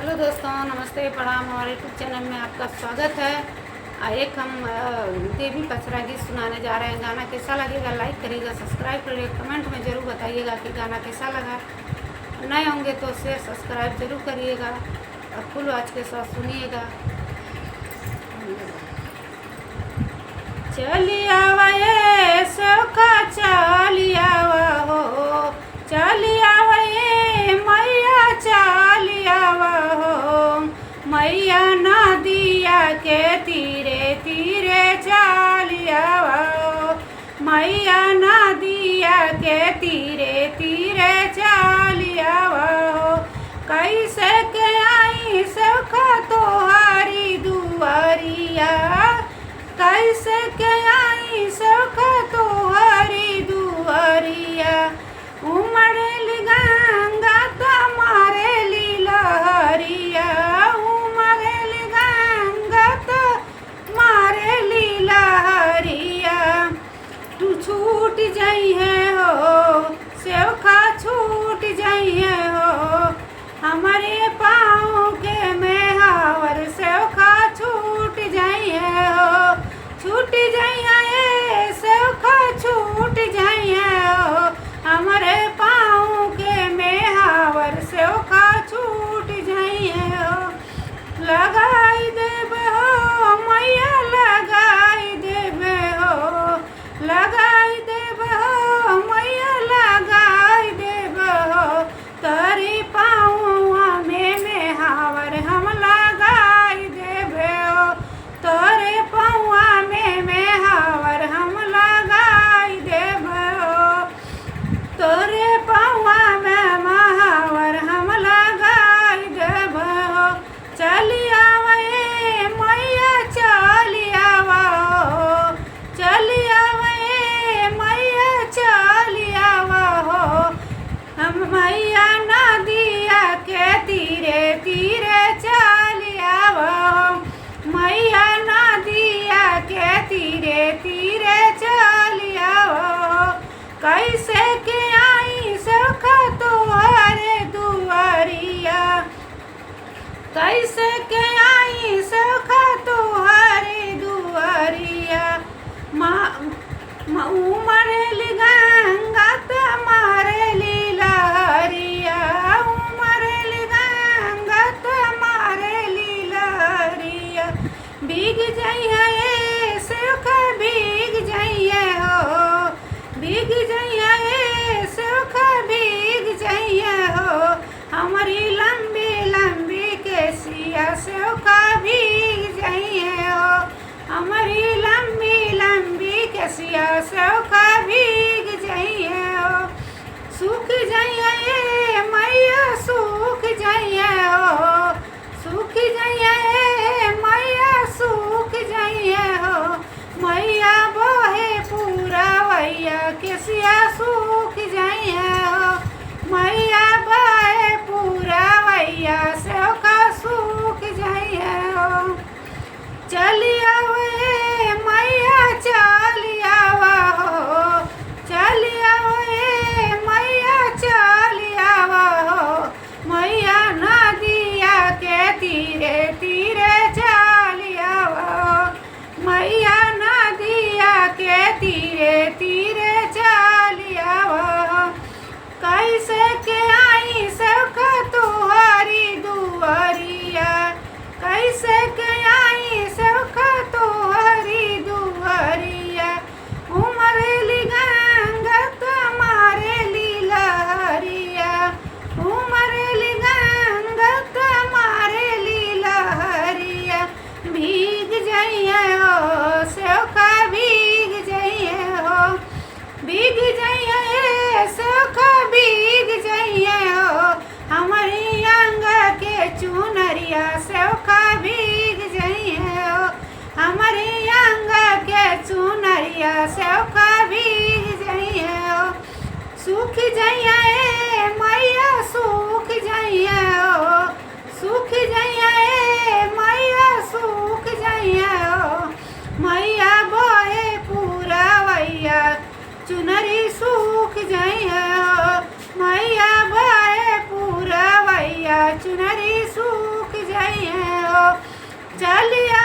Hello दोस्तों, नमस्ते, प्रणाम। हमारे यूट्यूब चैनल में आपका स्वागत है। एक हम देवी पचरा गीत सुनाने जा रहे हैं। गाना कैसा लगेगा लाइक करिएगा, सब्सक्राइब करिएगा, कमेंट में ज़रूर बताइएगा कि गाना कैसा लगा। नए होंगे तो शेयर सब्सक्राइब ज़रूर करिएगा और फुल आवाज के साथ सुनिएगा। चलिया वे सौखा चलिया हो, चलिया वे मैया चलिया हो, मैया नदिया के तीरे तीरे चलिया हो, मैया नदिया के तीरे तीरे चलिया हो। कैसे के आई सौखा तोहारी दुआरिया, कैसे के आई सौखा तोहारी दुआरिया। उमड़ेल गंगा तमारे लीलहरिया, उमड़ेल गंगा तमारे लीलहरिया। तू छूट जाई है हो सौखा, छूट जाई है हो हमारे पाँव के मेहावर सौखा, छूट जाई है हो, छूट जाई है सौखा, छूट जाई है हो हमारे पाँव के मेहावर सौखा, छूट जाई है हो। लगाई देवे हो मैया, लगाई देवे हो, लगाई देवे हो मैया, लगाई देवे हो तारी पाँव में मेहावर हम लगाई देवे हो, तोरे पौआ में मेहावर हम लगाई देवे हो, तोरे पौआ में महावर हम लगाई देवे हो। चलिया वे मैया चलिया हो, चलिया वे मैया चलिया हो, हम मैया नदिया के तीरे तीरे चलिया हो, मैया नदिया के तीरे तीरे चलिया हो। कैसे के आई सौखा तोहरे दुआरिया, कैसे के आई सौखा तोहरे दुआरिया। उमड़ेल गंगा तमारे लीलहरिया, उमड़ेल गंगा तमारे लीलहरिया। भीग जाइए सौखा, भीग जाइए हो, भीग जाइए सौखा, भीग जाइए हो हमारी लंबी लंबी केसिया सौखा, भीग जाइए हो हमारी लंबी लंबी केसिया सौखा, भीग जाइए हो। सूख जाइए मैया, सूख जाइए हो, सूख जाइए मैया, सूख जाइए हो मैया बोहे पूरा वैया केसिया, सूख जाइए हो मैया बोहे पूरा वैया सौखा, सूख जाइए हो। चलिया वे मैया चलिया हो, चलिया वे मैया चलिया हो, मैया नदिया के तीरे तीरे चलिया हो, मैया नदिया के तीरे तीरे चलिया हो। कैसे के आई सौखा तोहारी दुआरिया, कैसे के आई सौखा तोहारी दुआरिया। उमड़ेल गंगा तमारे लीलहरिया, उमड़ेल गंगा तमारे लीलहरिया। भीग जाइए हो सौखा, भीग जाइए हो, भीग जाइए सौखा, भीग जाइए हो हमारी अंग के चुनरिया सौखा, भीग जाइए हो हमारी अंग के चुनरिया सौखा, भीग जाइए हो। सूख जाइए मैया, सूख जाइए हो, सूख जाइए मैया, सूख जाइए हो मैया बोहे पूरा वैया चुनरी, सूख जाइए हो मैया बोहे पूरा वैया चुनरी सूख आई है ओ चलिया